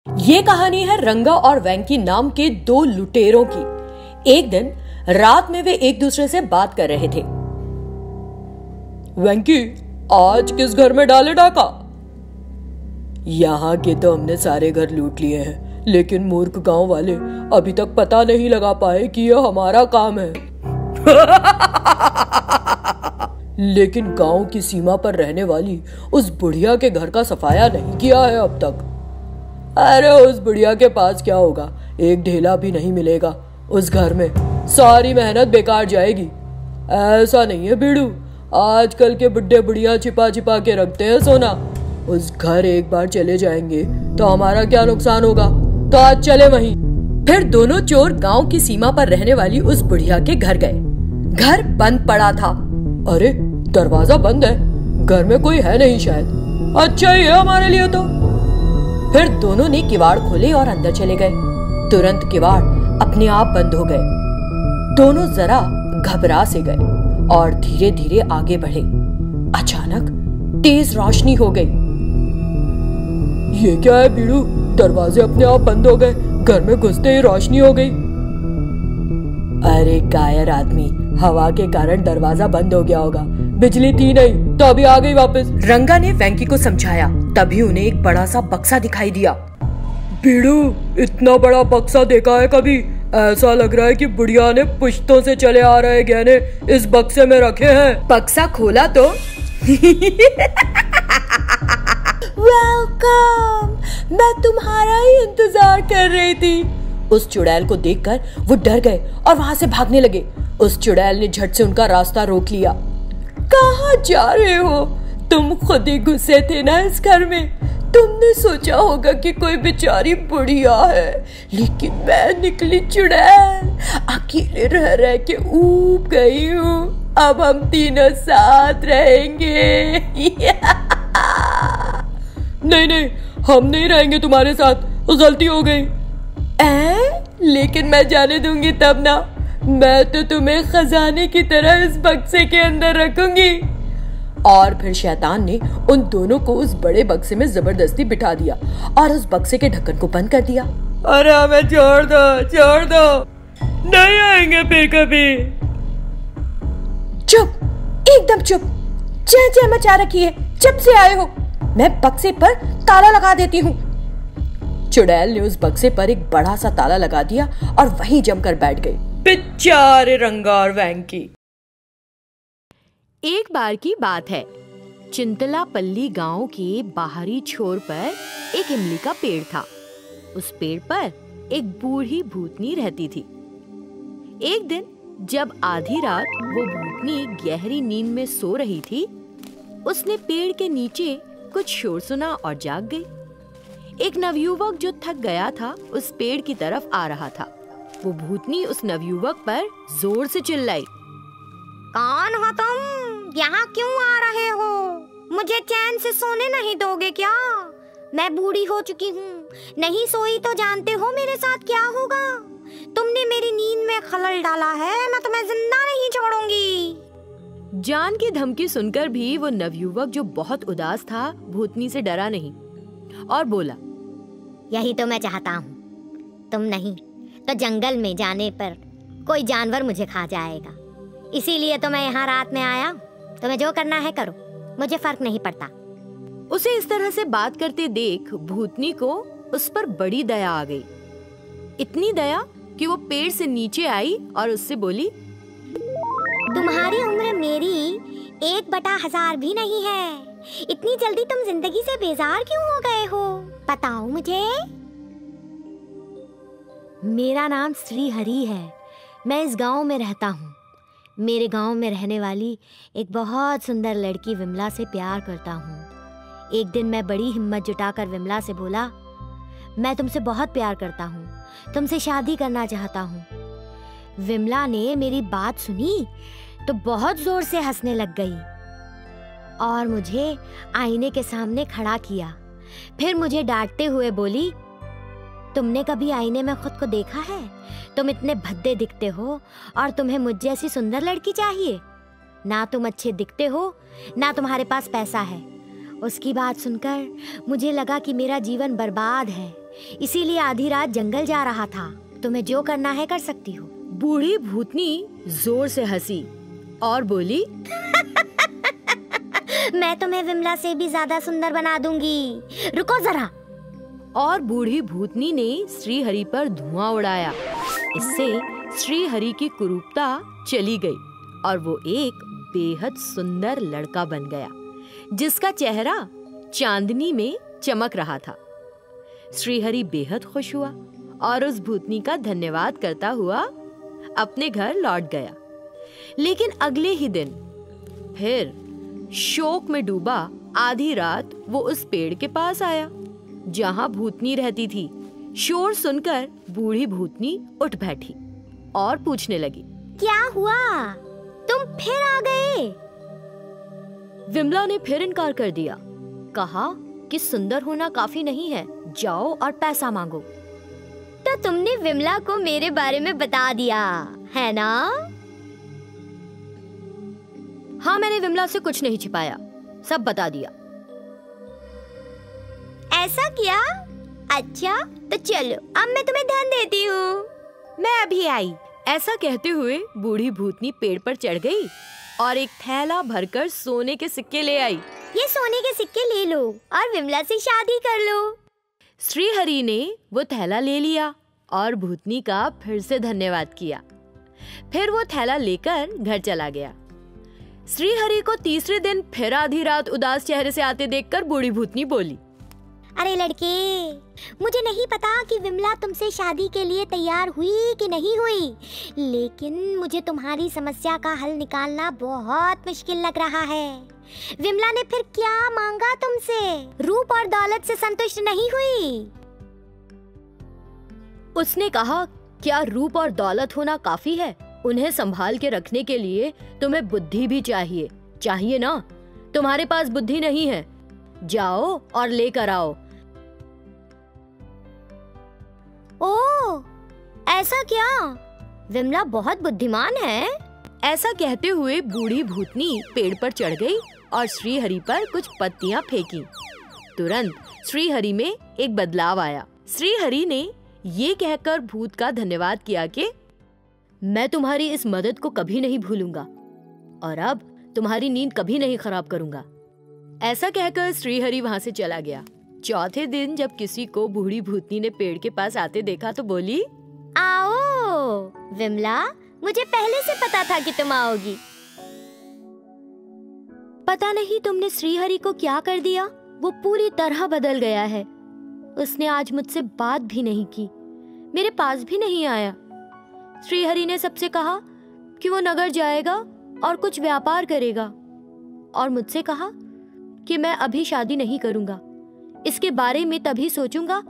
ये कहानी है रंगा और वेंकी नाम के दो लुटेरों की। एक दिन रात में वे एक दूसरे से बात कर रहे थे। वेंकी, आज किस घर में डाले डाका? यहाँ के तो हमने सारे घर लूट लिए हैं, लेकिन मूर्ख गांव वाले अभी तक पता नहीं लगा पाए कि यह हमारा काम है। लेकिन गांव की सीमा पर रहने वाली उस बुढ़िया के घर का सफाया नहीं किया है अब तक। अरे उस बुढ़िया के पास क्या होगा, एक ढेला भी नहीं मिलेगा उस घर में, सारी मेहनत बेकार जाएगी। ऐसा नहीं है बीड़ू, आजकल के बुढ़े बुढ़िया छिपा छिपा के रखते हैं सोना। उस घर एक बार चले जाएंगे तो हमारा क्या नुकसान होगा, तो आज चले वहीं। फिर दोनों चोर गांव की सीमा पर रहने वाली उस बुढ़िया के घर गए। घर बंद पड़ा था। अरे दरवाजा बंद है, घर में कोई है नहीं शायद। अच्छा ही है हमारे लिए तो। फिर दोनों ने किवाड़ खोले और अंदर चले गए। तुरंत किवाड़ अपने आप बंद हो गए। दोनों जरा घबरा से गए और धीरे धीरे आगे बढ़े। अचानक तेज रोशनी हो गई। ये क्या है बीड़ू, दरवाजे अपने आप बंद हो गए, घर में घुसते ही रोशनी हो गई। अरे कायर आदमी, हवा के कारण दरवाजा बंद हो गया होगा, बिजली थी नहीं तो अभी आ गई वापस। रंगा ने वेंकी को समझाया। तभी उन्हें एक बड़ा सा बक्सा दिखाई दिया। बीड़ू, इतना बड़ा बक्सा देखा है कभी? ऐसा लग रहा है कि बुढ़िया ने पुश्तों से चले आ रहे गहने इस बक्से में रखे हैं। बक्सा खोला तो वेलकम, मैं तुम्हारा ही इंतजार कर रही थी। उस चुड़ैल को देखकर वो डर गए और वहाँ से भागने लगे। उस चुड़ैल ने झट से उनका रास्ता रोक लिया। कहाँ जा रहे हो? तुम खुद ही घुसे थे ना इस घर में। तुमने सोचा होगा कि कोई बेचारी बुढ़िया है, लेकिन मैं निकली चुड़ैल। अकेले रह रह के ऊब गई हूँ। अब हम तीनों साथ रहेंगे। नहीं नहीं, हम नहीं रहेंगे तुम्हारे साथ, गलती हो गई। लेकिन मैं जाने दूंगी तब ना। मैं तो तुम्हें खजाने की तरह इस बक्से के अंदर रखूंगी। और फिर शैतान ने उन दोनों को उस बड़े बक्से में जबरदस्ती बिठा दिया और उस बक्से के ढक्कन को बंद कर दिया। अरे हमें छोड़ दो, छोड़ दो, नहीं आएंगे फिर कभी। चुप, एकदम चुप, चह मचा रखी है। जब से आए हो, मैं बक्से पर ताला लगा देती हूँ। चुड़ैल ने उस बक्से पर एक बड़ा सा ताला लगा दिया और वहीं जमकर बैठ गई। बेचारे रंगा और वेंकी। एक बार की बात है, चिंतलापल्ली गांव के बाहरी छोर पर एक इमली का पेड़ था। उस पेड़ पर एक बूढ़ी भूतनी रहती थी। एक दिन जब आधी रात वो भूतनी गहरी नींद में सो रही थी, उसने पेड़ के नीचे कुछ शोर सुना और जाग गई। एक नवयुवक जो थक गया था उस पेड़ की तरफ आ रहा था। वो भूतनी उस नवयुवक पर जोर से चिल्लाई। कौन हो तुम? यहाँ क्यों आ रहे हो? मुझे चैन से सोने नहीं दोगे क्या? मैं बूढ़ी हो चुकी हूँ, नहीं सोई तो जानते हो मेरे साथ क्या होगा। तुमने मेरी नींद में खलल डाला है, मैं तुम्हें जिंदा नहीं छोड़ूंगी। जान की धमकी सुनकर भी वो नवयुवक जो बहुत उदास था भूतनी से डरा नहीं और बोला, यही तो मैं चाहता हूँ। तुम नहीं तो जंगल में जाने पर कोई जानवर मुझे खा जाएगा, इसीलिए तो मैं यहाँ रात में आया। तुम्हें जो करना है करो, मुझे फर्क नहीं पड़ता। उसे इस तरह से बात करते देख भूतनी को उस पर बड़ी दया आ गई। इतनी दया कि वो पेड़ से नीचे आई और उससे बोली, तुम्हारी उम्र मेरी 1/1000 भी नहीं है। इतनी जल्दी तुम जिंदगी से बेजार क्यों हो गए हो? बताओ मुझे। मेरा नाम श्री हरि है। मैं इस गांव में रहता हूँ। मेरे गांव में रहने वाली एक बहुत सुंदर लड़की विमला से प्यार करता हूँ। एक दिन मैं बड़ी हिम्मत जुटाकर विमला से बोला, मैं तुमसे बहुत प्यार करता हूँ, तुमसे शादी करना चाहता हूँ। विमला ने मेरी बात सुनी तो बहुत जोर से हंसने लग गई और मुझे आईने के सामने खड़ा किया। फिर मुझे डांटते हुए बोली, तुमने कभी आईने में खुद को देखा है? तुम इतने भद्दे दिखते हो और तुम्हें मुझ जैसी सुंदर लड़की चाहिए? ना तुम अच्छे दिखते हो, ना तुम्हारे पास पैसा है, उसकी बात सुनकर मुझे लगा कि मेरा जीवन बर्बाद है, इसीलिए आधी रात जंगल जा रहा था। तुम्हें जो करना है कर सकती हो। बूढ़ी भूतनी जोर से हंसी और बोली, मैं तुम्हें विमला से भी ज्यादा सुंदर बना दूंगी, रुको जरा। और बूढ़ी भूतनी ने श्रीहरि पर धुआं उड़ाया। इससे श्रीहरि की कुरूपता चली गई और वो एक बेहद सुंदर लड़का बन गया, जिसका चेहरा चांदनी में चमक रहा था। श्रीहरि बेहद खुश हुआ और उस भूतनी का धन्यवाद करता हुआ अपने घर लौट गया। लेकिन अगले ही दिन फिर शोक में डूबा आधी रात वो उस पेड़ के पास आया जहां भूतनी रहती थी। शोर सुनकर बूढ़ी भूतनी उठ बैठी और पूछने लगी, क्या हुआ? तुम फिर आ गए? विमला ने फिर इनकार कर दिया। कहा कि सुंदर होना काफी नहीं है, जाओ और पैसा मांगो। तो तुमने विमला को मेरे बारे में बता दिया है ना? हाँ, मैंने विमला से कुछ नहीं छिपाया, सब बता दिया। ऐसा क्या? अच्छा तो चलो, अब मैं तुम्हें धन देती हूँ। मैं अभी आई। ऐसा कहते हुए बूढ़ी भूतनी पेड़ पर चढ़ गई और एक थैला भरकर सोने के सिक्के ले आई। ये सोने के सिक्के ले लो और विमला से शादी कर लो। श्रीहरि ने वो थैला ले लिया और भूतनी का फिर से धन्यवाद किया। फिर वो थैला लेकर घर चला गया। श्रीहरि को तीसरे दिन फिर आधी रात उदास चेहरे से आते देखकर बूढ़ी भूतनी बोली, अरे लड़के, मुझे नहीं पता कि विमला तुमसे शादी के लिए तैयार हुई कि नहीं हुई, लेकिन मुझे तुम्हारी समस्या का हल निकालना बहुत मुश्किल लग रहा है। विमला ने फिर क्या मांगा तुमसे? रूप और दौलत से संतुष्ट नहीं हुई? उसने कहा, क्या रूप और दौलत होना काफी है? उन्हें संभाल के रखने के लिए तुम्हें बुद्धि भी चाहिए ना? तुम्हारे पास बुद्धि नहीं है, जाओ और लेकर आओ। ओह, ऐसा क्या? विमला बहुत बुद्धिमान है। ऐसा कहते हुए बूढ़ी भूतनी पेड़ पर चढ़ गई और श्रीहरि पर कुछ पत्तियां फेंकी। तुरंत श्रीहरि में एक बदलाव आया। श्रीहरि ने ये कहकर भूत का धन्यवाद किया कि मैं तुम्हारी इस मदद को कभी नहीं भूलूंगा और अब तुम्हारी नींद कभी नहीं खराब करूंगा। ऐसा कहकर श्रीहरि वहां से चला गया। चौथे दिन जब किसी को बूढ़ी भूतनी ने पेड़ के पास आते देखा तो बोली, आओ विमला, मुझे पहले से पता था कि तुम आओगी। पता नहीं तुमने श्रीहरि को क्या कर दिया, वो पूरी तरह बदल गया है। उसने आज मुझसे बात भी नहीं की, मेरे पास भी नहीं आया। श्रीहरि ने सबसे कहा कि वो नगर जाएगा और कुछ व्यापार करेगा और मुझसे कहा कि मैं अभी शादी नहीं करूंगा, इसके बारे में तभी सोचूंगा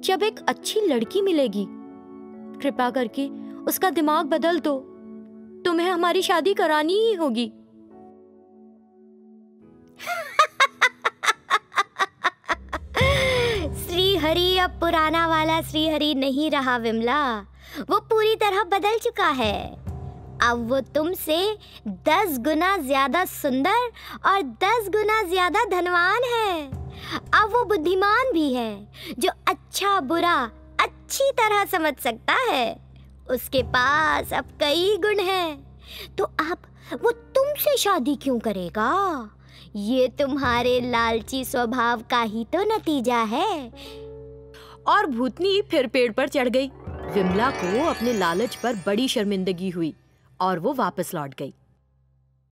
जब एक अच्छी लड़की मिलेगी। कृपा करके उसका दिमाग बदल दो, तुम्हें हमारी शादी करानी ही होगी। श्रीहरि अब पुराना वाला श्रीहरि नहीं रहा विमला, वो पूरी तरह बदल चुका है। अब वो तुमसे 10 गुना ज्यादा सुंदर और 10 गुना ज्यादा धनवान है। अब वो बुद्धिमान भी है, जो अच्छा बुरा अच्छी तरह समझ सकता है। उसके पास अब कई गुण हैं। तो अब वो तुमसे शादी क्यों करेगा? ये तुम्हारे लालची स्वभाव का ही तो नतीजा है। और भूतनी फिर पेड़ पर चढ़ गई। विमला को अपने लालच पर बड़ी शर्मिंदगी हुई और वो वापस लौट गई।